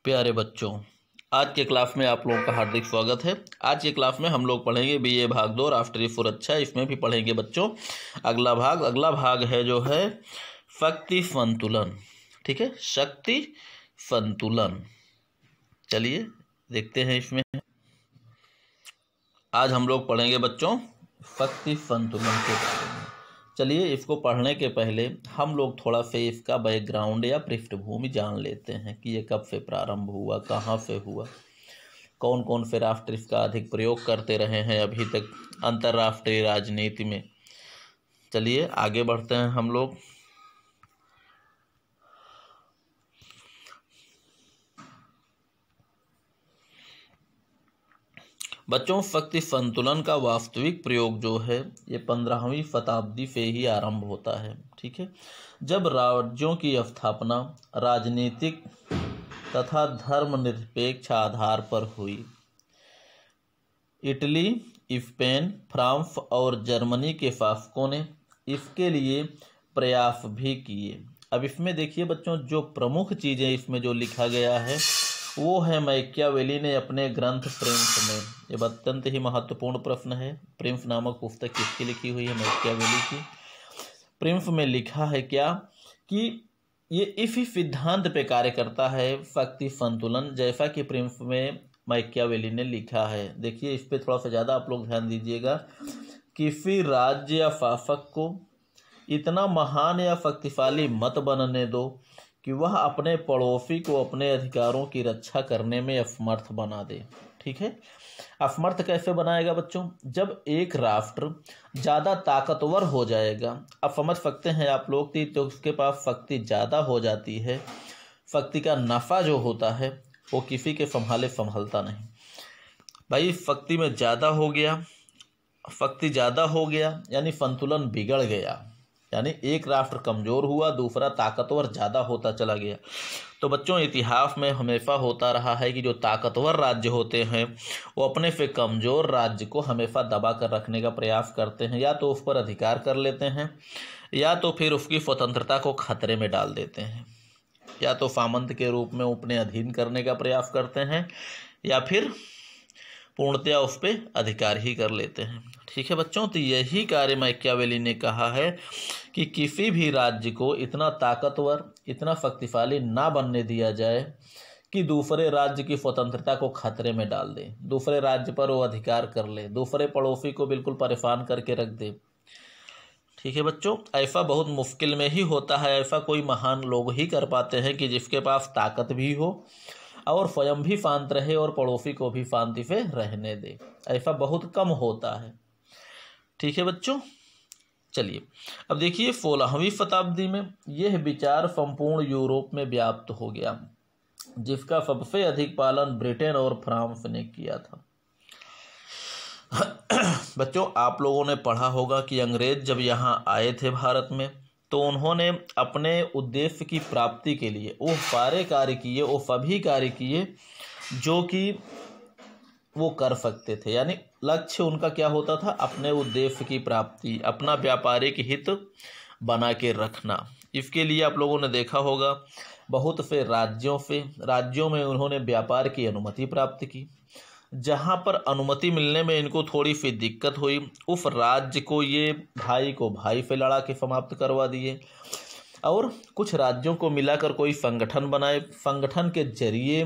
प्यारे बच्चों, आज के क्लास में आप लोगों का हार्दिक स्वागत है। आज के क्लास में हम लोग पढ़ेंगे बीए भाग 2 राष्ट्रीय सुरक्षा। इसमें भी पढ़ेंगे बच्चों अगला भाग है जो है शक्ति संतुलन। ठीक है, शक्ति संतुलन। चलिए देखते हैं इसमें। आज हम लोग पढ़ेंगे बच्चों शक्ति संतुलन के बारे में। चलिए इसको पढ़ने के पहले हम लोग थोड़ा सा इसका बैकग्राउंड या पृष्ठभूमि जान लेते हैं कि ये कब से प्रारंभ हुआ, कहाँ से हुआ, कौन कौन से राष्ट्र इसका अधिक प्रयोग करते रहे हैं अभी तक अंतर्राष्ट्रीय राजनीति में। चलिए आगे बढ़ते हैं हम लोग। बच्चों, शक्ति संतुलन का वास्तविक प्रयोग जो है ये 15वीं शताब्दी से ही आरंभ होता है। ठीक है, जब राज्यों की स्थापना राजनीतिक तथा धर्मनिरपेक्ष आधार पर हुई। इटली, स्पेन, फ्रांस और जर्मनी के शासकों ने इसके लिए प्रयास भी किए। अब इसमें देखिए बच्चों, जो प्रमुख चीज़ें इसमें जो लिखा गया है वो है मैकियावेली ने अपने ग्रंथ प्रिंस में, ये अत्यंत ही महत्वपूर्ण प्रश्न है। प्रिंस नामक पुस्तक किसकी लिखी हुई है? मैकियावेली की। प्रिंस में लिखा है क्या कि ये इसी सिद्धांत पे कार्य करता है शक्ति संतुलन, जैसा कि प्रिंस में मैकियावेली ने लिखा है। देखिए इस पर थोड़ा सा ज़्यादा आप लोग ध्यान दीजिएगा। किसी राज्य या शासक को इतना महान या शक्तिशाली मत बनने दो कि वह अपने पड़ोसी को अपने अधिकारों की रक्षा करने में असमर्थ बना दे। ठीक है, असमर्थ कैसे बनाएगा बच्चों? जब एक राष्ट्र ज़्यादा ताकतवर हो जाएगा, अब समझ सकते हैं आप लोग कि तो उसके पास शक्ति ज़्यादा हो जाती है, शक्ति का नफा जो होता है वो किसी के संभालता नहीं। भाई शक्ति में ज़्यादा हो गया, शक्ति ज़्यादा हो गया यानी संतुलन बिगड़ गया, यानी एक राष्ट्र कमज़ोर हुआ, दूसरा ताकतवर ज़्यादा होता चला गया। तो बच्चों इतिहास में हमेशा होता रहा है कि जो ताकतवर राज्य होते हैं वो अपने से कमज़ोर राज्य को हमेशा दबा कर रखने का प्रयास करते हैं, या तो उस पर अधिकार कर लेते हैं या तो फिर उसकी स्वतंत्रता को खतरे में डाल देते हैं, या तो सामंत के रूप में अपने अधीन करने का प्रयास करते हैं या फिर पूर्णतया उस पर अधिकार ही कर लेते हैं। ठीक है बच्चों, तो यही कार्य मैकियावेली ने कहा है कि किसी भी राज्य को इतना ताकतवर, इतना शक्तिशाली ना बनने दिया जाए कि दूसरे राज्य की स्वतंत्रता को खतरे में डाल दे, दूसरे राज्य पर वो अधिकार कर ले, दूसरे पड़ोसी को बिल्कुल परेशान करके रख दे। ठीक है बच्चों, ऐसा बहुत मुश्किल में ही होता है, ऐसा कोई महान लोग ही कर पाते हैं कि जिसके पास ताकत भी हो और स्वयं भी शांत रहे और पड़ोसी को भी शांति से रहने दे। ऐसा बहुत कम होता है। ठीक है बच्चों, चलिए अब देखिए 16वीं शताब्दी में यह विचार संपूर्ण यूरोप में व्याप्त हो गया, जिसका सबसे अधिक पालन ब्रिटेन और फ्रांस ने किया था। बच्चों आप लोगों ने पढ़ा होगा कि अंग्रेज जब यहाँ आए थे भारत में तो उन्होंने अपने उद्देश्य की प्राप्ति के लिए वो सारे कार्य किए, वो सभी कार्य किए जो कि वो कर सकते थे। यानी लक्ष्य उनका क्या होता था? अपने उद्देश्य की प्राप्ति, अपना व्यापारिक हित बना के रखना। इसके लिए आप लोगों ने देखा होगा बहुत से राज्यों में उन्होंने व्यापार की अनुमति प्राप्त की। जहाँ पर अनुमति मिलने में इनको थोड़ी सी दिक्कत हुई, उस राज्य को ये भाई को भाई से लड़ा के समाप्त करवा दिए, और कुछ राज्यों को मिलाकर कोई संगठन बनाए, संगठन के जरिए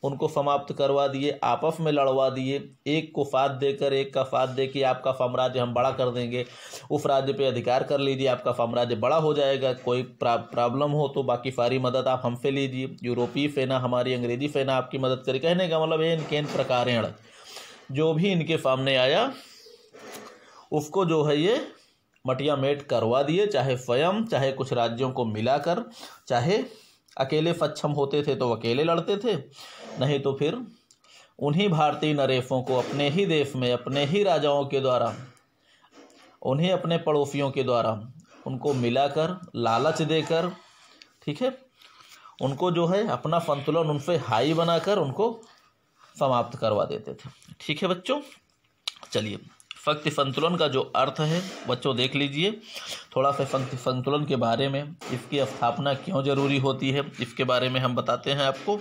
उनको समाप्त करवा दिए, आपस में लड़वा दिए। एक को साथ देकर, एक का साथ दे कि आपका साम्राज्य हम बड़ा कर देंगे, उस राज्य पे अधिकार कर लीजिए, आपका साम्राज्य बड़ा हो जाएगा, कोई प्रॉब्लम हो तो बाकी सारी मदद आप हमसे लीजिए, यूरोपीय सेना, हमारी अंग्रेजी सेना आपकी मदद करे। कहने का मतलब है इनके प्रकारेण जो भी इनके सामने आया उसको जो है ये मटिया मेट करवा दिए, चाहे स्वयं, चाहे कुछ राज्यों को मिलाकर, चाहे अकेले सक्षम होते थे तो अकेले लड़ते थे, नहीं तो फिर उन्हीं भारतीय नरेशों को अपने ही देश में, अपने ही राजाओं के द्वारा, उन्हें अपने पड़ोसियों के द्वारा उनको मिलाकर, लालच देकर, ठीक है, उनको जो है अपना संतुलन उनसे हाई बनाकर उनको समाप्त करवा देते थे। ठीक है बच्चों, चलिए शक्ति संतुलन का जो अर्थ है बच्चों देख लीजिए थोड़ा सा। शक्ति संतुलन के बारे में, इसकी स्थापना क्यों जरूरी होती है, इसके बारे में हम बताते हैं आपको।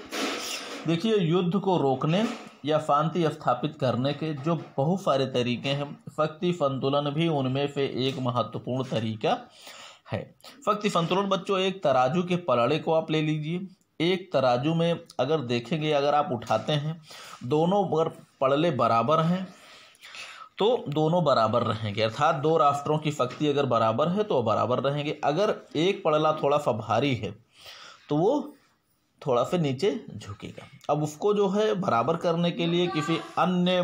देखिए, युद्ध को रोकने या शांति स्थापित करने के जो बहुत सारे तरीके हैं, शक्ति संतुलन भी उनमें से एक महत्वपूर्ण तरीका है। शक्ति संतुलन बच्चों, एक तराजू के पलड़े को आप ले लीजिए। एक तराजू में अगर देखेंगे, अगर आप उठाते हैं, दोनों अगर पलड़े बराबर हैं तो दोनों बराबर रहेंगे, अर्थात दो राष्ट्रों की शक्ति अगर बराबर है तो बराबर रहेंगे। अगर एक पलड़ा थोड़ा सा भारी है तो वो थोड़ा सा नीचे झुकेगा। अब उसको जो है बराबर करने के लिए किसी अन्य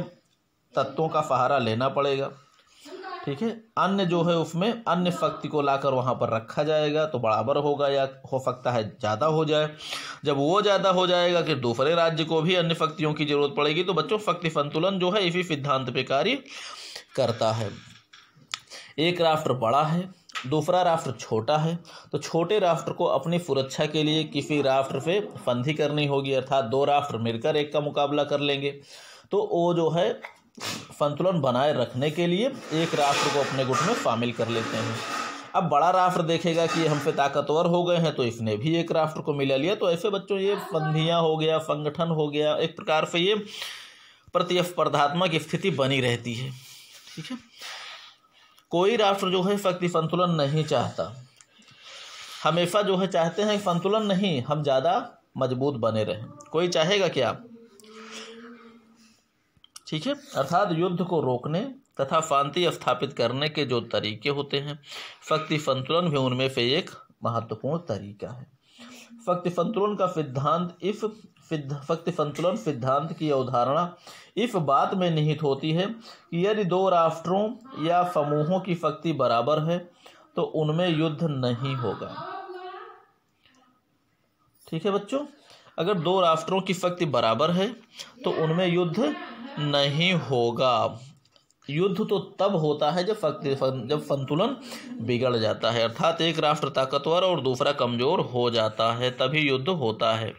तत्वों का सहारा लेना पड़ेगा, ठीक है। अन्य जो है उसमें अन्य शक्ति को लाकर वहाँ पर रखा जाएगा तो बराबर होगा, या हो सकता है ज़्यादा हो जाए। जब वो ज़्यादा हो जाएगा कि दूसरे राज्य को भी अन्य शक्तियों की जरूरत पड़ेगी। तो बच्चों, शक्ति संतुलन जो है इसी सिद्धांत पे कार्य करता है। एक राष्ट्र बड़ा है, दूसरा राष्ट्र छोटा है, तो छोटे राष्ट्र को अपनी सुरक्षा के लिए किसी राष्ट्र से संधि करनी होगी, अर्थात दो राष्ट्र मिलकर एक का मुकाबला कर लेंगे। तो वो जो है संतुलन बनाए रखने के लिए एक राष्ट्र को अपने गुट में शामिल कर लेते हैं। अब बड़ा राष्ट्र देखेगा कि ये हमसे ताकतवर हो गए हैं तो इसने भी एक राष्ट्र को मिला लिया। तो ऐसे बच्चों ये संधियाँ हो गया, संगठन हो गया, एक प्रकार से ये प्रतिस्पर्धात्मक स्थिति बनी रहती है, ठीक है। कोई राष्ट्र जो है शक्ति संतुलन नहीं चाहता, हमेशा जो है चाहते हैं संतुलन नहीं, हम ज़्यादा मजबूत बने रहें। कोई चाहेगा क्या? ठीक है। अर्थात युद्ध को रोकने तथा शांति स्थापित करने के जो तरीके होते हैं, शक्ति संतुलन भी उनमें से एक महत्वपूर्ण तरीका है। शक्ति संतुलन का सिद्धांत शक्ति संतुलन सिद्धांत की अवधारणा इस बात में निहित होती है कि यदि दो राष्ट्रों या समूहों की शक्ति बराबर है तो उनमें युद्ध नहीं होगा, ठीक है बच्चों। अगर दो राष्ट्रों की शक्ति बराबर है तो उनमें युद्ध नहीं होगा। युद्ध तो तब होता है जब संतुलन बिगड़ जाता है, अर्थात एक राष्ट्र ताकतवर और दूसरा कमजोर हो जाता है, तभी युद्ध होता है।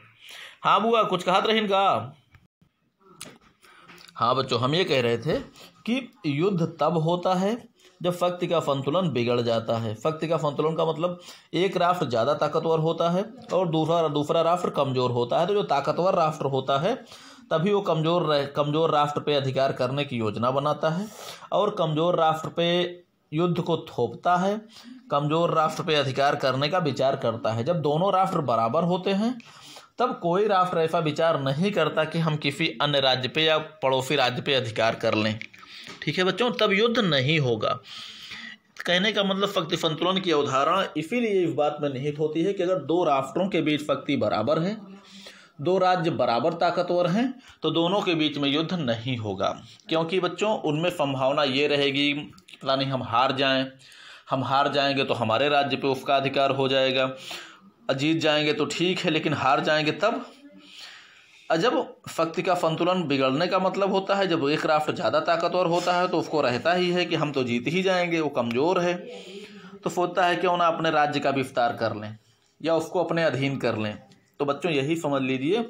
हाँ बुआ, कुछ कहा रहीन का? हाँ बच्चों, हम ये कह रहे थे कि युद्ध तब होता है जब शक्ति का संतुलन बिगड़ जाता है। शक्ति का संतुलन का मतलब एक राष्ट्र ज़्यादा ताकतवर होता है और दूसरा राष्ट्र कमज़ोर होता है। तो जो ताकतवर राष्ट्र होता है तभी वो कमज़ोर राष्ट्र पे अधिकार करने की योजना बनाता है और कमज़ोर राष्ट्र पे युद्ध को थोपता है, कमज़ोर राष्ट्र पे अधिकार करने का विचार करता है। जब दोनों राष्ट्र बराबर होते हैं तब कोई राष्ट्र ऐसा विचार नहीं करता कि हम किसी अन्य राज्य पे या पड़ोसी राज्य पे अधिकार कर लें, ठीक है बच्चों। तब युद्ध नहीं होगा। कहने का मतलब शक्ति संतुलन की अवधारणा इसीलिए इस बात में निहित होती है कि अगर दो राष्ट्रों के बीच शक्ति बराबर है, दो राज्य बराबर ताकतवर हैं, तो दोनों के बीच में युद्ध नहीं होगा। क्योंकि बच्चों उनमें संभावना ये रहेगी पता नहीं हम हार जाएंगे तो हमारे राज्य पे उसका अधिकार हो जाएगा, जीत जाएंगे तो ठीक है, लेकिन हार जाएंगे तब। जब शक्ति का संतुलन बिगड़ने का मतलब होता है जब एक राष्ट्र ज़्यादा ताकतवर होता है तो उसको रहता ही है कि हम तो जीत ही जाएंगे, वो कमज़ोर है तो सोचता है क्यों ना अपने राज्य का विस्तार कर लें या उसको अपने अधीन कर लें। तो बच्चों यही समझ लीजिए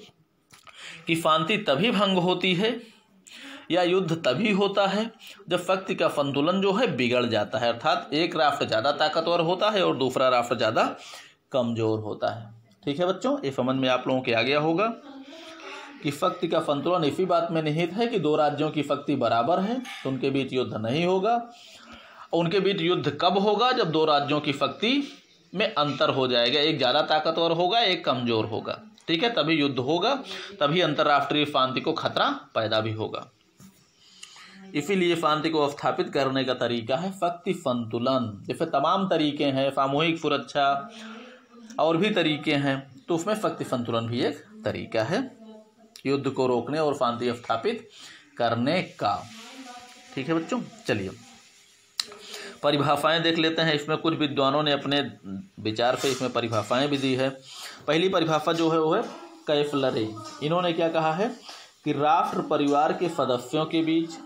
कि शांति तभी भंग होती है या युद्ध तभी होता है जब शक्ति का संतुलन जो है बिगड़ जाता है, अर्थात एक राष्ट्र ज़्यादा ताकतवर होता है और दूसरा राष्ट्र ज़्यादा कमज़ोर होता है। ठीक है बच्चों, ये समझ में आप लोगों के आ गया होगा कि शक्ति का संतुलन इसी बात में निहित है कि दो राज्यों की शक्ति बराबर है तो उनके बीच युद्ध नहीं होगा। उनके बीच युद्ध कब होगा? जब दो राज्यों की शक्ति में अंतर हो जाएगा, एक ज़्यादा ताकतवर होगा एक कमज़ोर होगा, ठीक है, तभी युद्ध होगा, तभी अंतर्राष्ट्रीय शांति को खतरा पैदा भी होगा। इसीलिए शांति को स्थापित करने का तरीका है शक्ति संतुलन। जैसे तमाम तरीके हैं, सामूहिक सुरक्षा और भी तरीके हैं, तो उसमें शक्ति संतुलन भी एक तरीका है युद्ध को रोकने और शांति स्थापित करने का। ठीक है बच्चों, चलिए परिभाषाएं देख लेते हैं। इसमें कुछ विद्वानों ने अपने विचार से इसमें परिभाषाएं भी दी है। पहली परिभाषा जो है वो है कैफलरे। इन्होंने क्या कहा है कि राष्ट्र परिवार के सदस्यों के बीच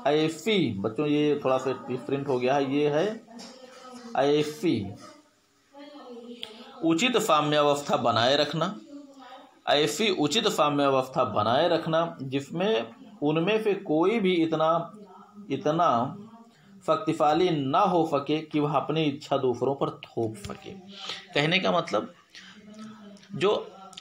ऐसी, बच्चों ये थोड़ा सा डिफरेंट हो गया है, ये है ऐसी उचित साम्यावस्था बनाए रखना, ऐसी उचित साम्यावस्था बनाए रखना जिसमें उनमें से कोई भी इतना शक्तिशाली ना हो सके कि वह अपनी इच्छा दूसरों पर थोप सके। कहने का मतलब जो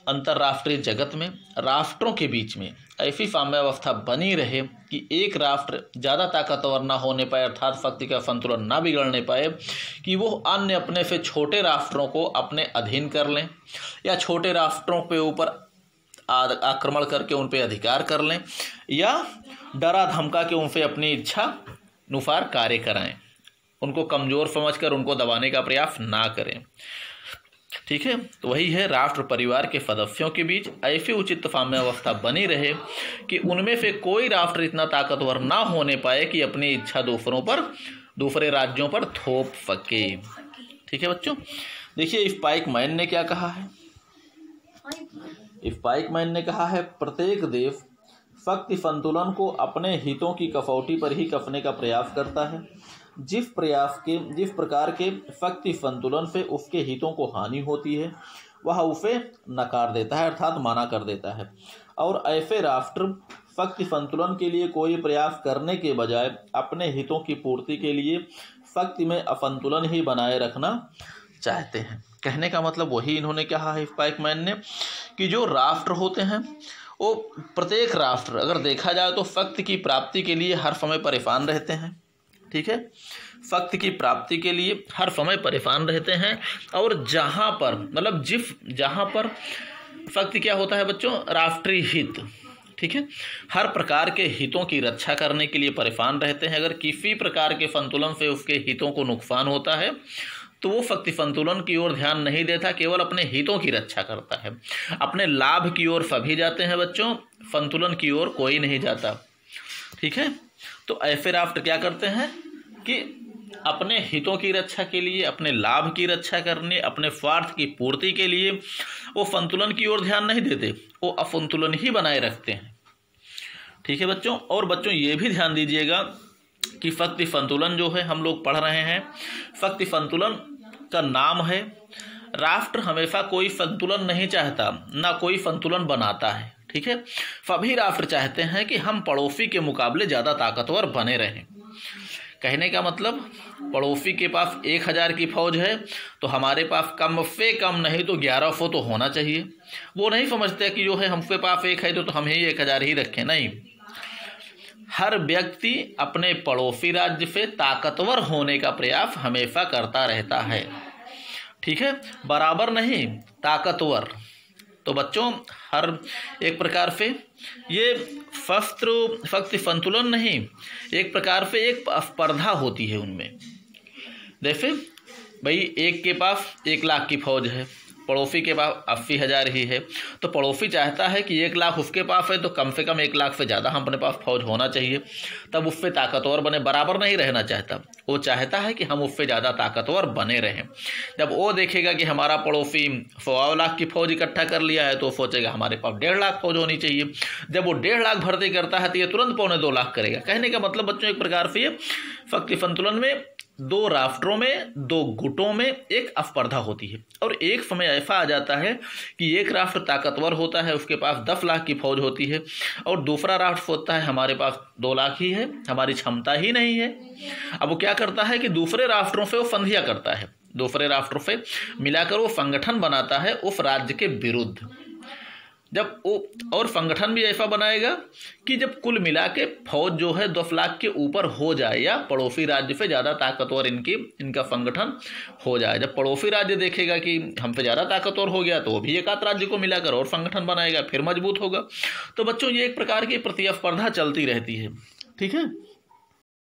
अंतर्राष्ट्रीय जगत में राष्ट्रों के बीच में ऐसी साम्यावस्था बनी रहे कि एक राष्ट्र ज़्यादा ताकतवर ना होने पाए, अर्थात शक्ति का संतुलन ना बिगड़ने पाए, कि वो अन्य अपने से छोटे राष्ट्रों को अपने अधीन कर लें या छोटे राष्ट्रों के ऊपर आक्रमण करके उन पर अधिकार कर लें या डरा धमका के उनसे अपनी इच्छा अनुसार कार्य कराएं, उनको कमज़ोर समझकर उनको दबाने का प्रयास ना करें। ठीक है, तो वही है, राष्ट्र परिवार के सदस्यों के बीच ऐसी उचित साम्यावस्था बनी रहे कि उनमें से कोई राष्ट्र इतना ताकतवर ना होने पाए कि अपनी इच्छा दूसरे राज्यों पर थोप सके। ठीक है बच्चों, देखिए स्पाइक मैन ने क्या कहा है। स्पाइक मैन ने कहा है प्रत्येक देश शक्ति संतुलन को अपने हितों की कसौटी पर ही कसने का प्रयास करता है। जिस प्रकार के शक्ति संतुलन से उसके हितों को हानि होती है वह उसे नकार देता है, अर्थात माना कर देता है। और ऐसे राष्ट्र शक्ति संतुलन के लिए कोई प्रयास करने के बजाय अपने हितों की पूर्ति के लिए शक्ति में असंतुलन ही बनाए रखना चाहते हैं। कहने का मतलब वही इन्होंने कहा है स्पाइक मैन ने कि जो राष्ट्र होते हैं वो प्रत्येक राष्ट्र अगर देखा जाए तो शक्ति की प्राप्ति के लिए हर समय परेशान रहते हैं। ठीक है, शक्ति की प्राप्ति के लिए हर समय परेशान रहते हैं और जहाँ पर शक्ति क्या होता है बच्चों, राष्ट्रीय हित। ठीक है, हर प्रकार के हितों की रक्षा करने के लिए परेशान रहते हैं। अगर किसी प्रकार के संतुलन से उसके हितों को नुकसान होता है तो वो शक्ति संतुलन की ओर ध्यान नहीं देता, केवल अपने हितों की रक्षा करता है। अपने लाभ की ओर सभी जाते हैं बच्चों, संतुलन की ओर कोई नहीं जाता। ठीक है, तो ऐसे राष्ट्र क्या करते हैं कि अपने हितों की रक्षा के लिए, अपने लाभ की रक्षा करने, अपने स्वार्थ की पूर्ति के लिए वो संतुलन की ओर ध्यान नहीं देते, वो असंतुलन ही बनाए रखते हैं। ठीक है बच्चों, और बच्चों ये भी ध्यान दीजिएगा कि शक्ति संतुलन जो है हम लोग पढ़ रहे हैं, शक्ति संतुलन का नाम है। राष्ट्र हमेशा कोई संतुलन नहीं चाहता, ना कोई संतुलन बनाता है। ठीक है, सभी राष्ट्र चाहते हैं कि हम पड़ोसी के मुकाबले ज़्यादा ताकतवर बने रहें। कहने का मतलब पड़ोसी के पास 1000 की फौज है तो हमारे पास कम से कम नहीं तो 1100 तो होना चाहिए। वो नहीं समझते कि जो है हमसे पास 1 है तो हम ही 1000 ही रखें। नहीं, हर व्यक्ति अपने पड़ोसी राज्य से ताकतवर होने का प्रयास हमेशा करता रहता है। ठीक है, बराबर नहीं, ताकतवर। तो बच्चों हर एक प्रकार से ये शक्ति संतुलन नहीं, एक प्रकार से एक स्पर्धा होती है उनमें। जैसे भाई एक के पास 1 लाख की फौज है, पड़ोसी के पास 80,000 ही है, तो पड़ोसी चाहता है कि 1 लाख उसके पास है तो कम से कम 1 लाख से ज़्यादा हम अपने पास फौज होना चाहिए, तब उससे ताकतवर बने। बराबर नहीं रहना चाहता, वो चाहता है कि हम उससे ज़्यादा ताकतवर बने रहें। जब वो देखेगा कि हमारा पड़ोसी 1.25 लाख की फौज इकट्ठा कर लिया है तो सोचेगा हमारे पास 1.5 लाख फौज होनी चाहिए। जब वो 1.5 लाख भर्ती करता है तो ये तुरंत 2.25 लाख करेगा। कहने का मतलब बच्चों एक प्रकार से ये शक्ति संतुलन में 2 राष्ट्रों में, 2 गुटों में एक स्पर्धा होती है। और एक समय ऐसा आ जाता है कि एक राष्ट्र ताकतवर होता है, उसके पास 10 लाख की फौज होती है, और दूसरा राष्ट्र होता है हमारे पास 2 लाख ही है, हमारी क्षमता ही नहीं है। अब वो क्या करता है कि दूसरे राष्ट्रों से वो संधियाँ करता है, दूसरे राष्ट्रों से मिलाकर वो संगठन बनाता है उस राज्य के विरुद्ध। जब वो और संगठन भी ऐसा बनाएगा कि जब कुल मिला के फौज जो है 10 लाख के ऊपर हो जाए या पड़ोसी राज्य से ज़्यादा ताकतवर इनका संगठन हो जाए। जब पड़ोसी राज्य देखेगा कि हमसे ज़्यादा ताकतवर हो गया तो वो भी एक आध राज्य को मिलाकर और संगठन बनाएगा, फिर मजबूत होगा। तो बच्चों ये एक प्रकार की प्रतिस्पर्धा चलती रहती है। ठीक है।